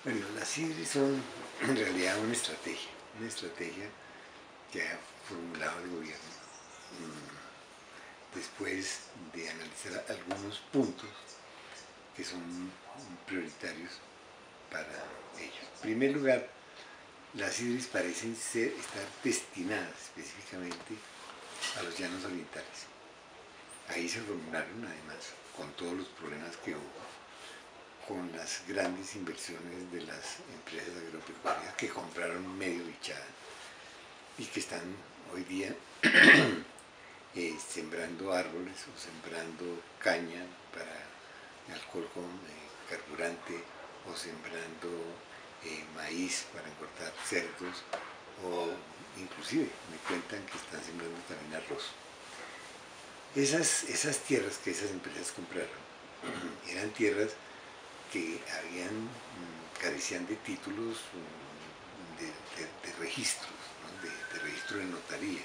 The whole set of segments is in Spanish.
Bueno, las IDRI son en realidad una estrategia que ha formulado el gobierno después de analizar algunos puntos que son prioritarios para ellos. En primer lugar, las IDRIs parecen estar destinadas específicamente a los llanos orientales. Ahí se formularon, además, con todos los problemas que hubo, con las grandes inversiones de las empresas agropecuarias que compraron medio bichada y que están hoy día sembrando árboles o sembrando caña para alcohol con carburante o sembrando maíz para engordar cerdos o inclusive me cuentan que están sembrando también arroz. Esas tierras que esas empresas compraron eran tierras que carecían de títulos de registros, ¿no? de registro de notaría.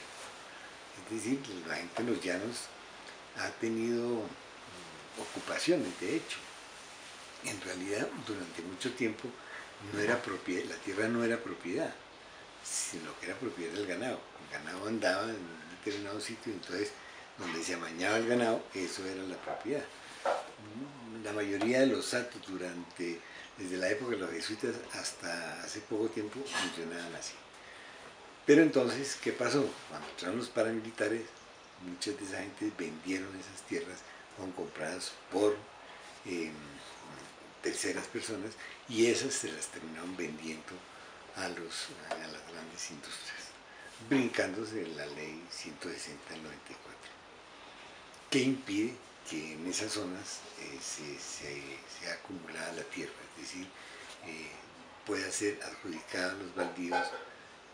Es decir, la gente en los llanos ha tenido ocupaciones, de hecho. En realidad, durante mucho tiempo no era propiedad, la tierra no era propiedad, sino que era propiedad del ganado. El ganado andaba en un determinado sitio, entonces donde se amañaba el ganado, eso era la propiedad. La mayoría de los actos desde la época de los jesuitas hasta hace poco tiempo funcionaban así. Pero entonces, ¿qué pasó? Cuando entraron los paramilitares, muchas de esa gente vendieron esas tierras, fueron compradas por terceras personas y esas se las terminaron vendiendo a las grandes industrias, brincándose la ley 160 del 94, que impide que en esas zonas sea acumulada la tierra, es decir, pueda ser adjudicada a los baldíos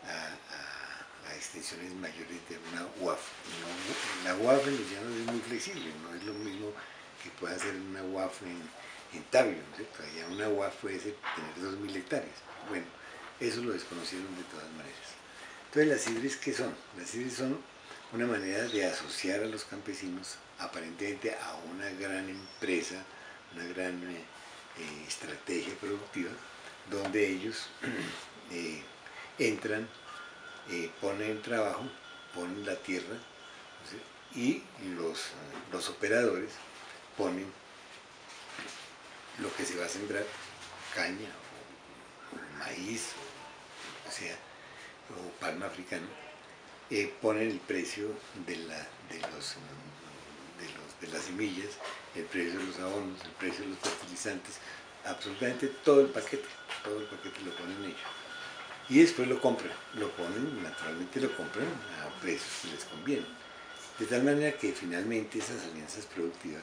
a extensiones mayores de una UAF. No, la UAF en los llanos es muy flexible, no es lo mismo que pueda ser una UAF en Tabio, ¿no es cierto? Allá una UAF puede tener 2000 hectáreas. Bueno, eso lo desconocieron de todas maneras. Entonces, ¿las IDRIs qué son? Las IDRIs son una manera de asociar a los campesinos aparentemente a una gran empresa, una gran estrategia productiva, donde ellos entran, ponen el trabajo, ponen la tierra, ¿sí? Y los operadores ponen lo que se va a sembrar, caña o maíz, o palma africana, ponen el precio de las semillas, el precio de los abonos, el precio de los fertilizantes, absolutamente todo el paquete lo ponen ellos. Y después lo compran, naturalmente lo compran a precios que les convienen. De tal manera que finalmente esas alianzas productivas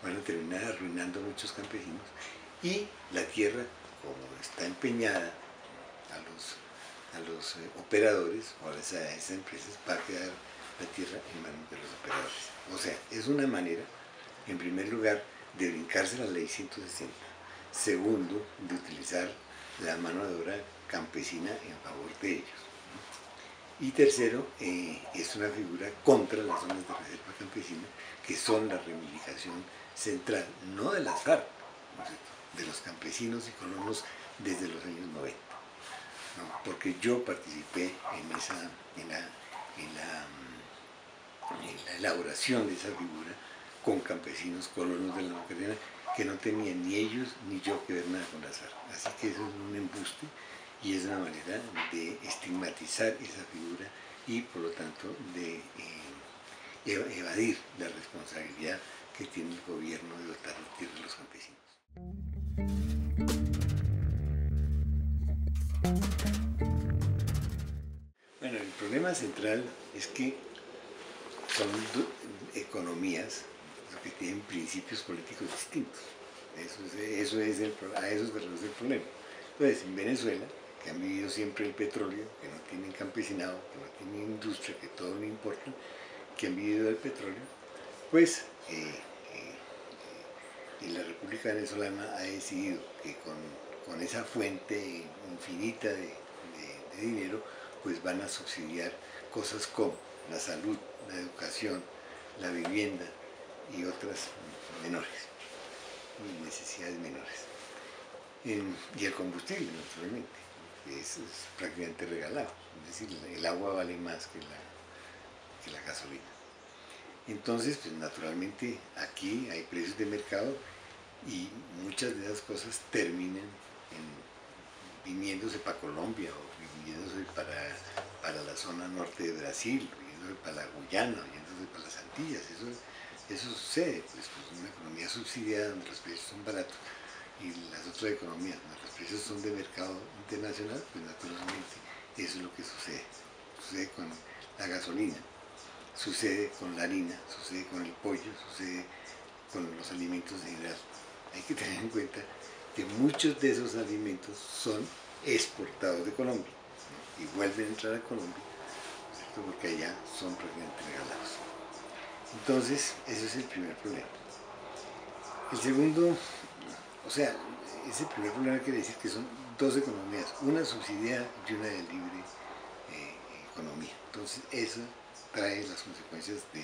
van a terminar arruinando a muchos campesinos y la tierra, como está empeñada a los operadores o a esas empresas, va a quedar la tierra en manos de los operadores. O sea, es una manera, en primer lugar, de brincarse la ley 160, segundo, de utilizar la mano de obra campesina en favor de ellos. Y tercero, es una figura contra las zonas de reserva campesina, que son la reivindicación central, no de las FARC, ¿no? De los campesinos y colonos desde los años 90. ¿No? Porque yo participé en la elaboración de esa figura con campesinos colonos de la Macarena que no tenían ni ellos ni yo que ver nada con las FARC. Así que eso es un embuste y es una manera de estigmatizar esa figura y por lo tanto de evadir la responsabilidad que tiene el gobierno de dotar la tierra a los campesinos. Bueno, el problema central es que son economías que tienen principios políticos distintos. A eso se reduce el problema. Entonces, en Venezuela, que han vivido siempre el petróleo, que no tienen campesinado, que no tienen industria, que todo le importa, que han vivido del petróleo, pues y la República Venezolana ha decidido que con esa fuente infinita de dinero, pues van a subsidiar cosas como la salud, la educación, la vivienda y otras menores, necesidades menores. Y el combustible, naturalmente, es prácticamente regalado, es decir, el agua vale más que la gasolina. Entonces, pues naturalmente aquí hay precios de mercado y muchas de esas cosas terminan viniéndose para Colombia o viniéndose para la zona norte de Brasil, viniéndose para la Guyana, viniéndose para las Antillas. Eso sucede, pues una economía subsidiada donde los precios son baratos y las otras economías donde los precios son de mercado internacional, pues naturalmente eso es lo que sucede. Sucede con la gasolina, sucede con la harina, sucede con el pollo, sucede con los alimentos en general. Hay que tener en cuenta que muchos de esos alimentos son exportados de Colombia, ¿no? Y vuelven a entrar a Colombia, ¿cierto? Porque allá son prácticamente regalados. Entonces, ese es el primer problema. El segundo, o sea, ese primer problema quiere decir que son dos economías, una subsidiada y una de libre economía. Entonces, eso trae las consecuencias de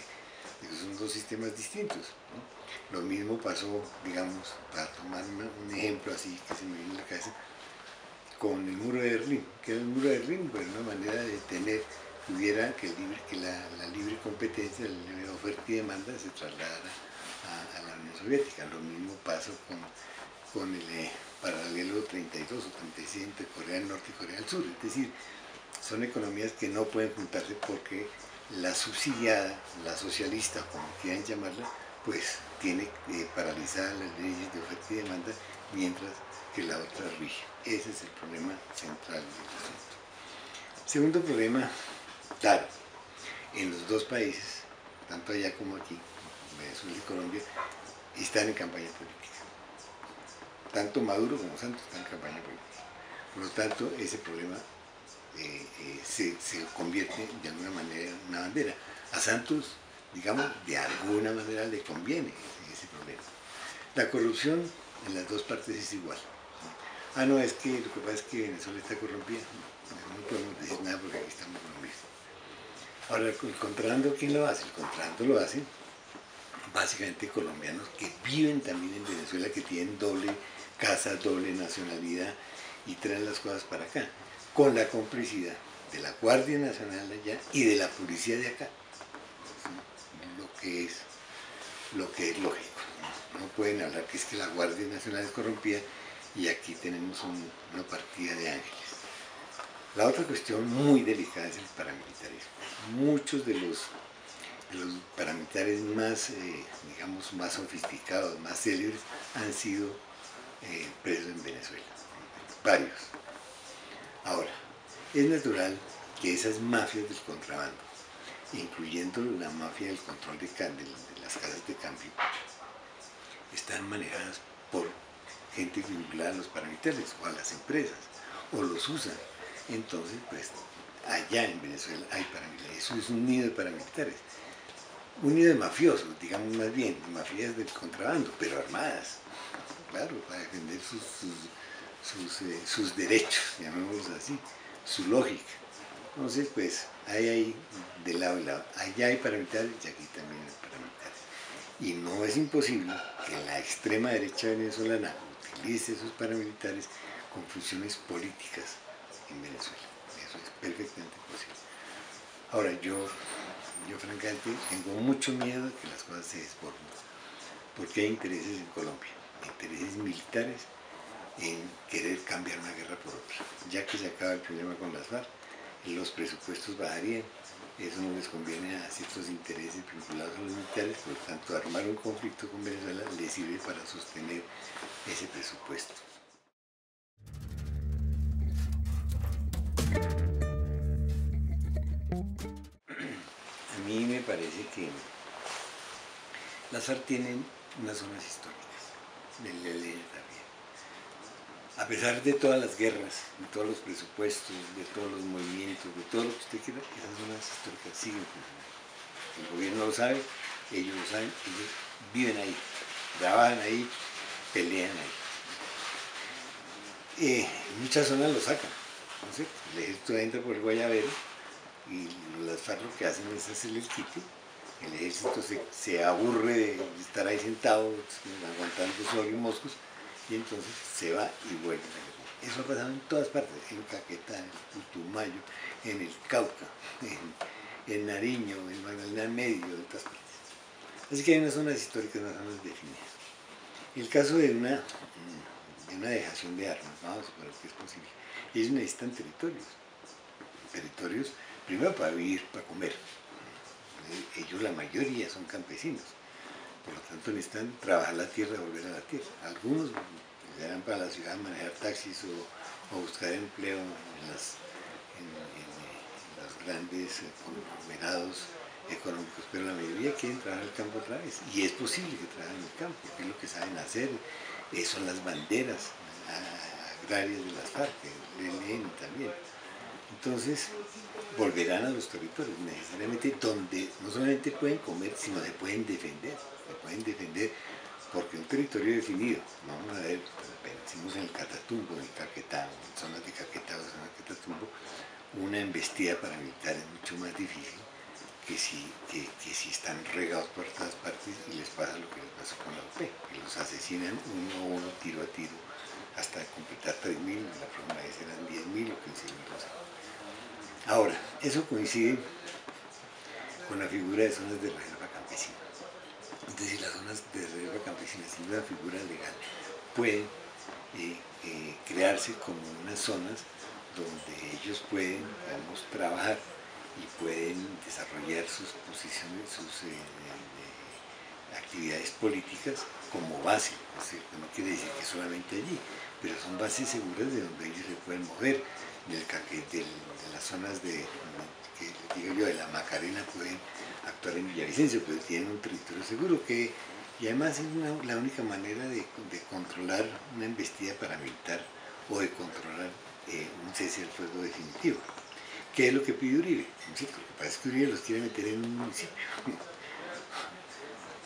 que son dos sistemas distintos, ¿no? Lo mismo pasó, digamos, para tomar un ejemplo así que se me viene a la cabeza, con el muro de Berlín. Que el muro de Berlín, pues una manera de tener, hubiera que la libre competencia, la libre oferta y demanda se trasladara a la Unión Soviética. Lo mismo pasó con el paralelo 32 o 36 entre Corea del Norte y Corea del Sur. Es decir, son economías que no pueden juntarse porque la subsidiada, la socialista, como quieran llamarla, pues tiene paralizadas las leyes de oferta y demanda, mientras que la otra rige. Ese es el problema central del asunto. Segundo problema, claro, en los dos países, tanto allá como aquí, Venezuela y Colombia, están en campaña política. Tanto Maduro como Santos están en campaña política. Por lo tanto, ese problema se convierte de alguna manera en una bandera. A Santos, digamos, de alguna manera le conviene ese problema. La corrupción en las dos partes es igual. Ah, no, es que lo que pasa es que Venezuela está corrompida. No podemos decir nada porque aquí estamos corrompidos. Ahora, el contrabando, ¿quién lo hace? El contrabando lo hacen básicamente colombianos que viven también en Venezuela, que tienen doble casa, doble nacionalidad y traen las cosas para acá, con la complicidad de la Guardia Nacional de allá y de la policía de acá, lo que es lógico. No pueden hablar que es que la Guardia Nacional es corrompida y aquí tenemos una partida de ángeles. La otra cuestión muy delicada es el paramilitarismo. Muchos de los paramilitares más, digamos, más sofisticados, más célebres, han sido presos en Venezuela. Varios. Ahora, es natural que esas mafias del contrabando, incluyendo la mafia del control de las casas de cambio, están manejadas por gente vinculada a los paramilitares o a las empresas, o los usan. Entonces, pues, allá en Venezuela hay paramilitares. Eso es un nido de paramilitares. Un nido de mafiosos, digamos más bien, mafias del contrabando, pero armadas, claro, para defender sus derechos, llamémoslos así, su lógica. Entonces, pues, hay ahí de lado y lado. Allá hay paramilitares y aquí también hay paramilitares. Y no es imposible que la extrema derecha venezolana utilice esos paramilitares con funciones políticas en Venezuela. Eso es perfectamente posible. Ahora, yo francamente tengo mucho miedo de que las cosas se desborden, porque hay intereses en Colombia, intereses militares en querer cambiar una guerra por otra. Ya que se acaba el problema con las FARC, los presupuestos bajarían, eso no les conviene a ciertos intereses vinculados a los militares, por lo tanto armar un conflicto con Venezuela les sirve para sostener ese presupuesto. A mí me parece que las FARC tienen unas zonas históricas, del ELN también. A pesar de todas las guerras, de todos los presupuestos, de todos los movimientos, de todo lo que usted quiera, esas zonas históricas siguen funcionando. El gobierno lo sabe, ellos lo saben, ellos viven ahí, trabajan ahí, pelean ahí. Muchas zonas lo sacan, ¿no sé? El ejército entra por el Guayabero y las FARC lo que hacen es hacerle el quite. El ejército se aburre de estar ahí sentado, aguantando sol y moscos, y entonces se va y vuelve a la guerra. Eso ha pasado en todas partes, en Caquetá, en Putumayo, en el Cauca, en Nariño, en Magdalena Medio, en todas partes. Así que hay unas zonas históricas, unas zonas definidas. El caso de una dejación de armas, vamos a suponer que es posible, ellos necesitan territorios primero para vivir, para comer. Ellos la mayoría son campesinos, por lo tanto necesitan trabajar la tierra, volver a la tierra. Algunos llegan para la ciudad a manejar taxis o buscar empleo en los grandes conglomerados económicos, pero la mayoría quieren trabajar el campo otra vez, y es posible que trabajen en el campo, porque es lo que saben hacer, son las banderas agrarias de las FARC, el ELN también. Entonces, volverán a los territorios, necesariamente donde no solamente pueden comer, sino se pueden defender porque un territorio definido, vamos a ver, decimos en el Catatumbo, en el Caquetá, en zonas de Caquetá o zonas de Catatumbo, una embestida paramilitar es mucho más difícil que si están regados por todas partes y les pasa lo que les pasó con la UP, que los asesinan uno a uno, tiro a tiro, hasta completar 3.000, la próxima vez eran 10.000 o 15.000. Ahora, eso coincide con la figura de zonas de reserva campesina. Entonces, si las zonas de reserva campesina, sin una figura legal, pueden crearse como unas zonas donde ellos pueden, digamos, trabajar y pueden desarrollar sus posiciones, sus actividades políticas como base. Es decir, no quiere decir que solamente allí, pero son bases seguras de donde ellos se pueden mover. De las zonas de la Macarena pueden actuar en Villavicencio, pero tienen un territorio seguro y además es la única manera de controlar una embestida paramilitar o de controlar un cese al fuego definitivo. ¿Qué es lo que pide Uribe? Sí, lo que pasa es que Uribe los quiere meter en un municipio,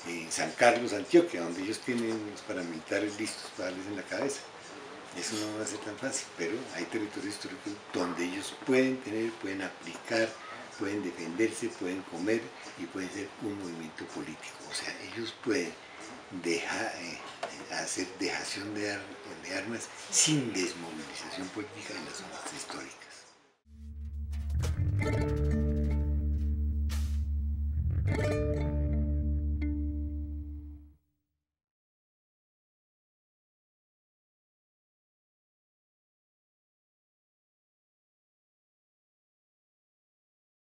en San Carlos, Antioquia, donde ellos tienen los paramilitares listos para darles en la cabeza. Eso no va a ser tan fácil, pero hay territorios históricos donde ellos pueden aplicar, pueden defenderse, pueden comer y pueden ser un movimiento político. O sea, ellos pueden hacer dejación de armas sin desmovilización política en las zonas históricas.